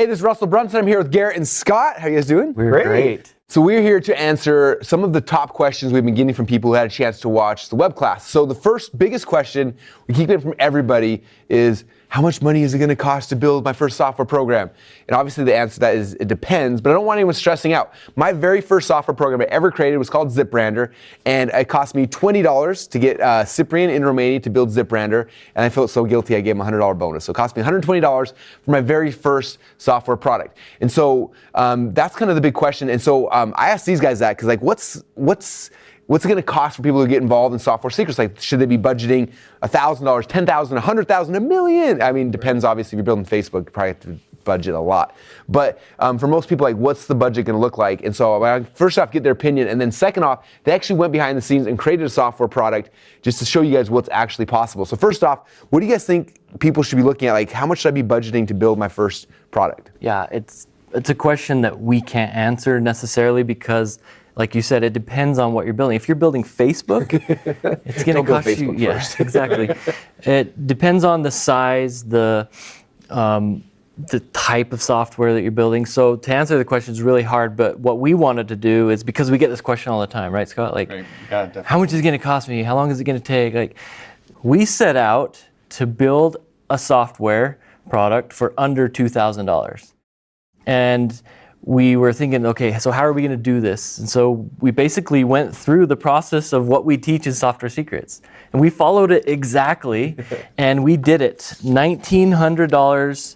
Hey, this is Russell Brunson. I'm here with Garrett and Scott. How you guys doing? We're great. So we're here to answer some of the top questions we've been getting from people who had a chance to watch the web class. So the first biggest question we keep getting from everybody is, how much money is it going to cost to build my first software program? And obviously the answer to that is it depends, but I don't want anyone stressing out. My very first software program I ever created was called ZipRander, and it cost me $20 to get Cyprian in Romania to build ZipRander, and I felt so guilty I gave him a $100 bonus. So it cost me $120 for my very first software product. And so that's kind of the big question. And so I asked these guys that, because like, what's it going to cost for people to get involved in software secrets? Like, should they be budgeting $1,000, $10,000, $100,000, $1 million? I mean, depends. Obviously, if you're building Facebook, you probably have to budget a lot. But for most people, like, what's the budget going to look like? And so first off, get their opinion. And then second off, they actually went behind the scenes and created a software product just to show you guys what's actually possible. So first off, what do you guys think people should be looking at? Like, how much should I be budgeting to build my first product? Yeah, it's a question that we can't answer necessarily because, like you said, it depends on what you're building. If you're building Facebook, it's going to cost you. Yeah, exactly. It depends on the size, the type of software that you're building. So to answer the question is really hard. But what we wanted to do is, because we get this question all the time, right, Scott? Like, right. Yeah, how much is it going to cost me? How long is it going to take? Like, we set out to build a software product for under $2,000, and we were thinking, okay, so how are we going to do this? And so we basically went through the process of what we teach in Software Secrets. And we followed it exactly, and we did it. $1,900,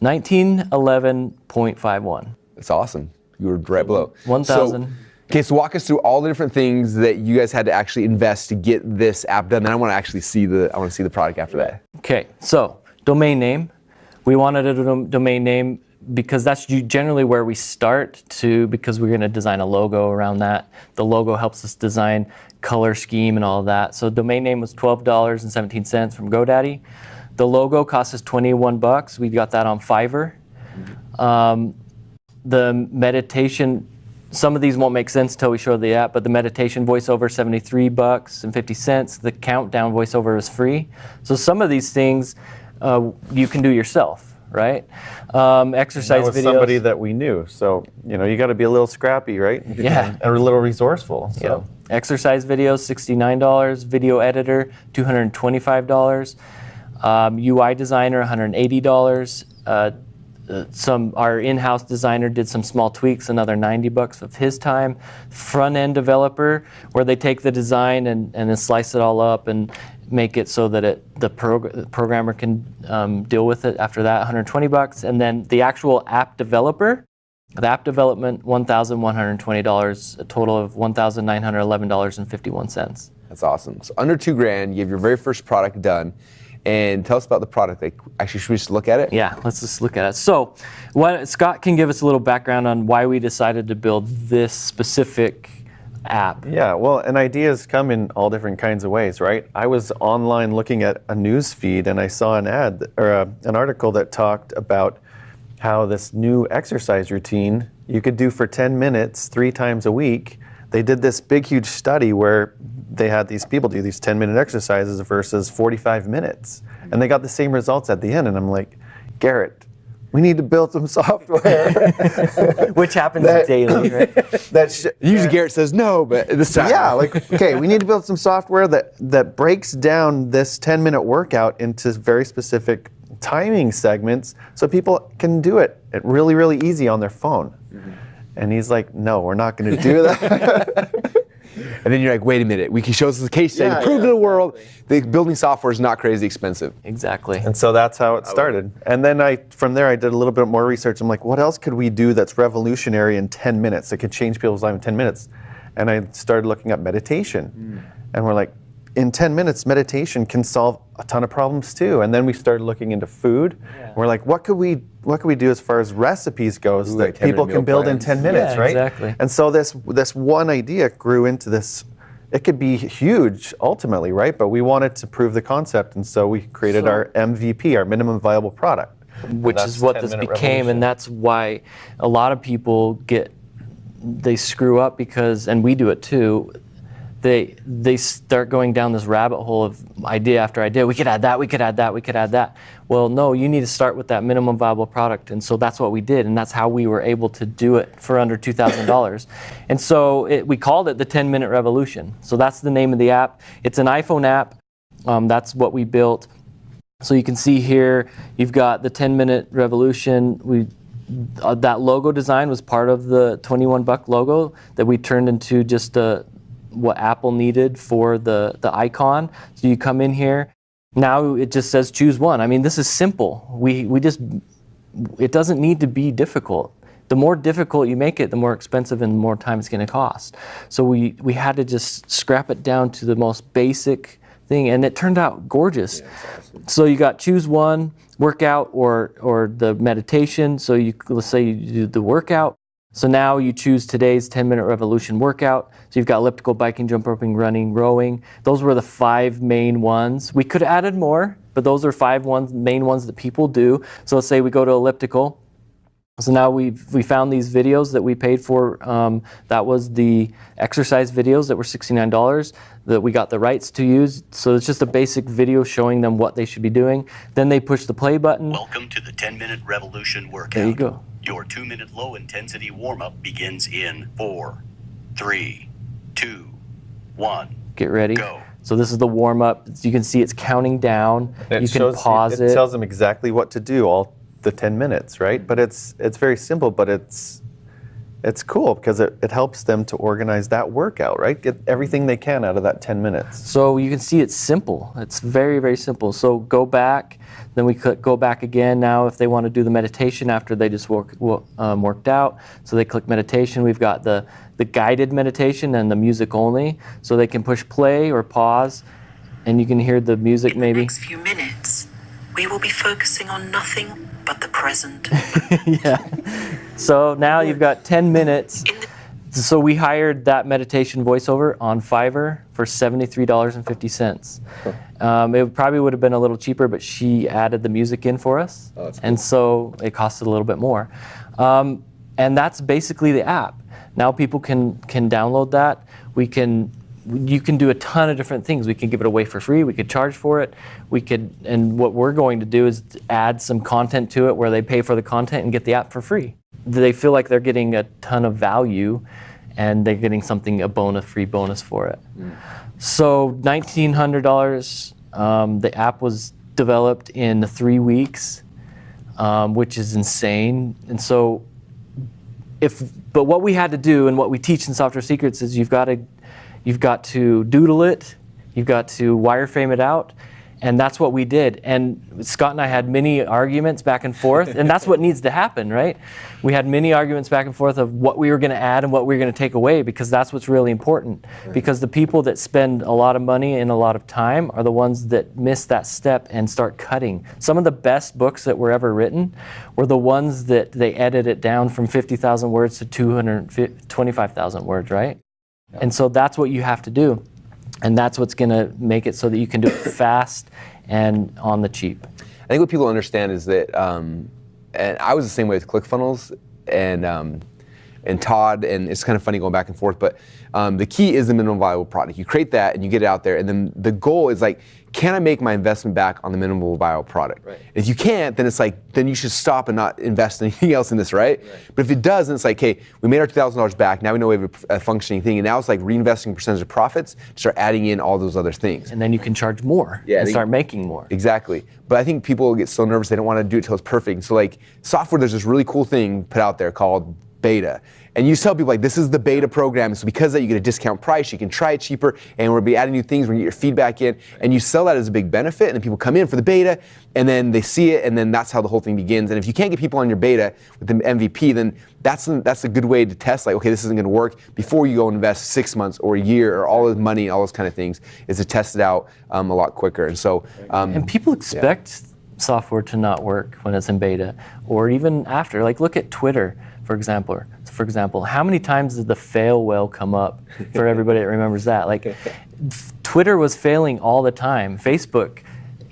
$1,911.51. That's awesome. You were right below. 1,000. Okay, so walk us through all the different things that you guys had to actually invest to get this app done. Then I want to actually see the product after that. Okay, so domain name. We wanted a domain name because that's generally where we start because we're going to design a logo around that. The logo helps us design color scheme and all of that. So domain name was $12.17 from GoDaddy. The logo cost us $21. We got that on Fiverr. The meditation, some of these won't make sense until we show the app, but the meditation voiceover, $73.50. The countdown voiceover is free. So some of these things you can do yourself. Right? Exercise videos. Somebody that we knew. So, you got to be a little scrappy, right? Yeah. And a little resourceful. So. Yeah. Exercise videos, $69. Video editor, $225. UI designer, $180. Our in-house designer did some small tweaks, another $90 of his time. Front-end developer, where they take the design and then slice it all up and make it so that the programmer can deal with it after that, $120. And then the actual app developer, the app development, $1,120, a total of $1,911.51. That's awesome. So under $2,000, you have your very first product done. And tell us about the product. Like, actually, should we just look at it? Yeah, let's just look at it. So Scott can give us a little background on why we decided to build this specific app. Yeah, well, and ideas come in all different kinds of ways, right? I was online looking at a news feed and I saw an ad or an article that talked about how this new exercise routine you could do for 10 minutes 3 times a week. They did this big, huge study where they had these people do these 10-minute exercises versus 45 minutes. And they got the same results at the end. And I'm like, Garrett, we need to build some software. Which happens daily, right? Usually Garrett says no, but this time. Yeah, okay, we need to build some software that breaks down this 10-minute workout into very specific timing segments so people can do it really, really easy on their phone. Mm-hmm. And he's like, no, we're not going to do that. And then you're like, wait a minute, we can show this as a case study to prove to the world that building software is not crazy expensive. Exactly. And so that's how it started. And then from there I did a little bit more research. I'm like, what else could we do that's revolutionary in 10 minutes that could change people's lives in 10 minutes? And I started looking at meditation. And we're like, in 10 minutes, meditation can solve a ton of problems too. And then we started looking into food. Yeah. We're like, what could we do as far as recipes goes that like people can build in 10 minutes, right? Exactly. And so this one idea grew into this. It could be huge ultimately, right? But we wanted to prove the concept, and so we created our MVP, our minimum viable product. Which is what this became, and that's why a lot of people they screw up because, and we do it too, they start going down this rabbit hole of idea after idea. We could add that, we could add that, we could add that. Well, no, you need to start with that minimum viable product. And so that's what we did, and that's how we were able to do it for under $2,000. And so we called it the 10-Minute Revolution. So that's the name of the app. It's an iPhone app. That's what we built. So you can see here, you've got the 10-Minute Revolution. That logo design was part of the $21 logo that we turned into just what Apple needed for the icon. So you come in here, now it just says choose one. I mean, this is simple. It doesn't need to be difficult. The more difficult you make it, the more expensive and the more time it's going to cost. So we had to just scrap it down to the most basic thing, and it turned out gorgeous. Awesome. So you got choose one, workout or the meditation. So let's say you do the workout. So now you choose today's 10-Minute Revolution workout. So you've got elliptical, biking, jump roping, running, rowing. Those were the 5 main ones. We could have added more, but those are 5 main ones that people do. So let's say we go to elliptical. So now we found these videos that we paid for. That was the exercise videos that were $69 that we got the rights to use. So it's just a basic video showing them what they should be doing. Then they push the play button. Welcome to the 10-Minute Revolution workout. There you go. Your 2-minute low-intensity warm-up begins in 4, 3, 2, 1. Get ready. Go. So this is the warm-up. You can see it's counting down. And you can pause it. It tells them exactly what to do all the 10 minutes, right? But it's very simple, but it's cool because it helps them to organize that workout, right? Get everything they can out of that 10 minutes. So you can see it's simple. It's very, very simple. So go back, then we click go back again now if they want to do the meditation after they just worked out. So they click meditation. We've got the guided meditation and the music only. So they can push play or pause, and you can hear the music maybe. In the next few minutes, we will be focusing on nothing but the present. Yeah. So now you've got 10 minutes. So we hired that meditation voiceover on Fiverr for $73.50. It probably would have been a little cheaper, but she added the music in for us. Oh, that's cool. And so it costed a little bit more. And that's basically the app. Now people can download that. You can do a ton of different things. We can give it away for free. We could charge for it. And what we're going to do is add some content to it where they pay for the content and get the app for free. They feel like they're getting a ton of value and they're getting free bonus for it. So $1,900, the app was developed in 3 weeks, which is insane. And so but what we had to do and what we teach in Software Secrets is you've got to doodle it, you've got to wireframe it out, and that's what we did. And Scott and I had many arguments back and forth, and that's what needs to happen, right? We had many arguments back and forth of what we were going to add and what we were going to take away, because that's what's really important. Because the people that spend a lot of money and a lot of time are the ones that miss that step and start cutting. Some of the best books that were ever written were the ones that they edited it down from 50,000 words to 225,000 words, right? And so that's what you have to do. And that's what's going to make it so that you can do it fast and on the cheap. I think what people understand is that, and I was the same way with ClickFunnels and Todd, and it's kind of funny going back and forth, but the key is the minimum viable product. You create that and you get it out there, and then the goal is like, can I make my investment back on the minimum viable product? Right. If you can't, then it's like, then you should stop and not invest in anything else in this, right? But if it does, then it's like, hey, we made our $2,000 back, now we know we have a functioning thing, and now it's like reinvesting percentage of profits to start adding in all those other things. And then you can charge more and start making more. Exactly. But I think people get so nervous, they don't want to do it till it's perfect. So like software, there's this really cool thing put out there called beta. And you tell people like, this is the beta program. So because of that, you get a discount price, you can try it cheaper, and we'll be adding new things, we're gonna get your feedback in, and you sell that as a big benefit, and then people come in for the beta, and then they see it, and then that's how the whole thing begins. And if you can't get people on your beta with the MVP, then that's a good way to test, like, okay, this isn't gonna work, before you go and invest 6 months or a year or all this money, all those kind of things, is to test it out a lot quicker. And so, and people expect software to not work when it's in beta, or even after. Like, look at Twitter, for example, how many times did the fail whale come up for everybody that remembers that? Like, Twitter was failing all the time. Facebook,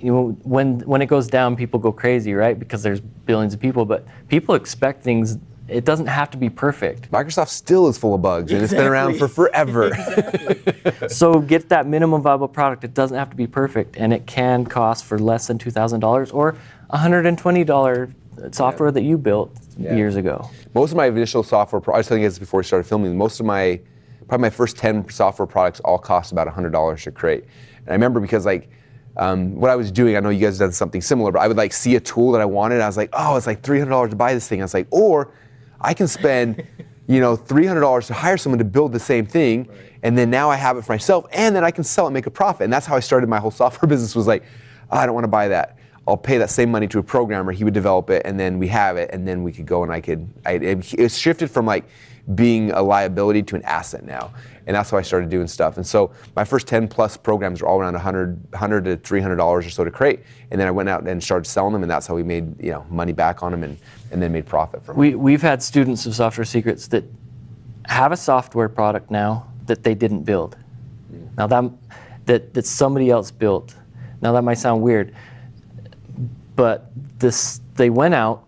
when it goes down, people go crazy, right? Because there's billions of people, but people expect things it doesn't have to be perfect. Microsoft still is full of bugs, and it's been around for forever. So get that minimum viable product. It doesn't have to be perfect, and it can cost for less than $2,000 or $120 software that you built years ago. Most of my initial software, I was telling you this before we started filming, probably my first 10 software products all cost about $100 to create. And I remember because what I was doing, I know you guys have done something similar, but I would see a tool that I wanted, and I was like, oh, it's like $300 to buy this thing. I was like, or I can spend $300 to hire someone to build the same thing, and then now I have it for myself, and then I can sell it and make a profit. And that's how I started my whole software business, was like, I don't want to buy that. I'll pay that same money to a programmer, he would develop it, and then we have it, and then we could go and it shifted from being a liability to an asset now. And that's how I started doing stuff. And so my first 10 plus programs were all around $100 to $300 or so to create. And then I went out and started selling them, and that's how we made money back on them and then made profit from it. We've had students of Software Secrets that have a software product now that they didn't build. Now that somebody else built. Now that might sound weird, but they went out,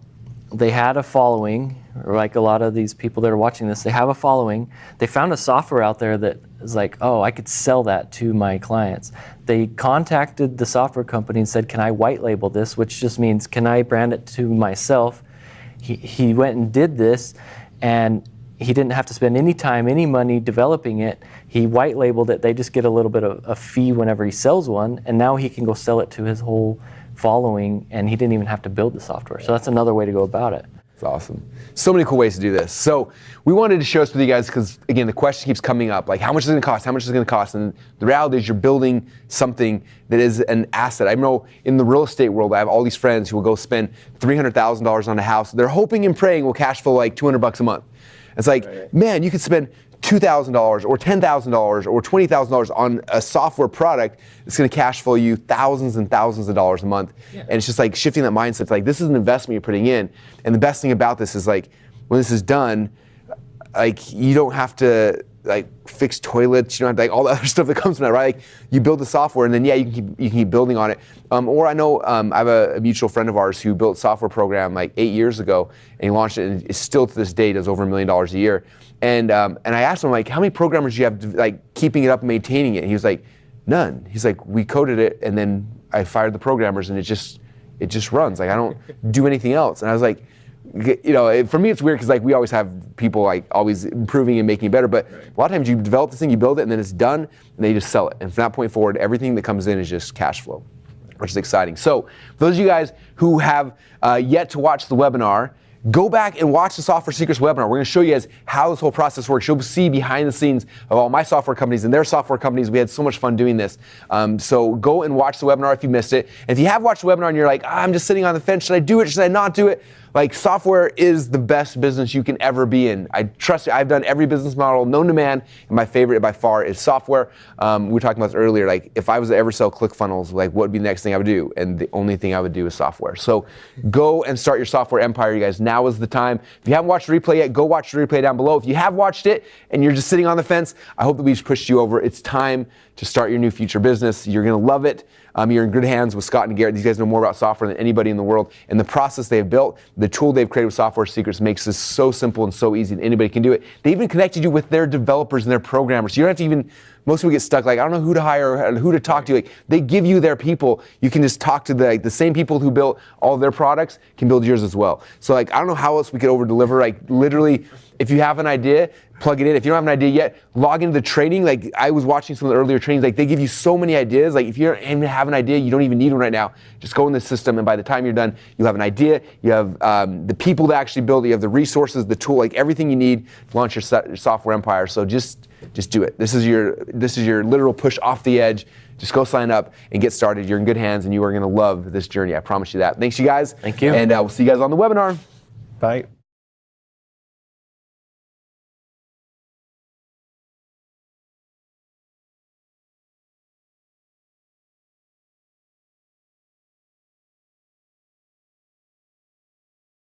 they had a following, or like a lot of these people that are watching this, they have a following. They found a software out there that is like, oh, I could sell that to my clients. They contacted the software company and said, can I white label this? Which just means, can I brand it to myself? He went and did this, and he didn't have to spend any time, any money developing it. He white labeled it. They just get a little bit of a fee whenever he sells one, and now he can go sell it to his whole following, and he didn't even have to build the software. So that's another way to go about it. It's awesome. So many cool ways to do this. So we wanted to share this with you guys because, again, the question keeps coming up, how much is it going to cost? How much is it going to cost? And the reality is you're building something that is an asset. I know in the real estate world, I have all these friends who will go spend $300,000 on a house. They're hoping and praying will cash flow $200 a month. It's man, you could spend $2,000 or $10,000 or $20,000 on a software product that's going to cash flow you thousands and thousands of dollars a month. Yeah. And it's just shifting that mindset. It's this is an investment you're putting in. And the best thing about this is when this is done, you don't have to fix toilets, you don't have to all the other stuff that comes from that, right? You build the software, and then you can keep building on it. Or I know I have a mutual friend of ours who built a software program 8 years ago, and he launched it, and it's still to this day does over $1 million a year. And I asked him how many programmers do you have keeping it up and maintaining it? And he was like, none. He's like, we coded it, and then I fired the programmers, and it just runs. I don't do anything else. And I was like, for me it's weird because we always have people always improving and making it better, but a lot of times you develop this thing, you build it, and then it's done, and they just sell it. And from that point forward, everything that comes in is just cash flow, which is exciting. So for those of you guys who have yet to watch the webinar, go back and watch the Software Secrets webinar. We're going to show you guys how this whole process works. You'll see behind the scenes of all my software companies and their software companies. We had so much fun doing this. So go and watch the webinar if you missed it. And if you have watched the webinar and you're I'm just sitting on the fence, should I do it? Should I not do it? Software is the best business you can ever be in. I trust you. I've done every business model known to man, and my favorite by far is software. We were talking about this earlier. If I was to ever sell ClickFunnels, what would be the next thing I would do? And the only thing I would do is software. So go and start your software empire, you guys. Now is the time. If you haven't watched the replay yet, go watch the replay down below. If you have watched it and you're just sitting on the fence, I hope that we just pushed you over. It's time to start your new future business. You're going to love it. You're in good hands with Scott and Garrett. These guys know more about software than anybody in the world. And the process they've built, the tool they've created with Software Secrets makes this so simple and so easy that anybody can do it. They even connected you with their developers and their programmers. So you don't have to even, most people get stuck I don't know who to hire or who to talk to. They give you their people. You can just talk to the same people who built all of their products can build yours as well. So I don't know how else we could over deliver. Literally, if you have an idea, plug it in. If you don't have an idea yet, log into the training. I was watching some of the earlier trainings. They give you so many ideas. If you don't even have an idea, you don't even need one right now. Just go in the system, and by the time you're done, you'll have an idea. You have the people that actually build it. You have the resources, the tool, everything you need to launch your software empire. So just do it. This is your literal push off the edge. Just go sign up and get started. You're in good hands, and you are going to love this journey. I promise you that. Thanks, you guys. Thank you. And we'll see you guys on the webinar. Bye.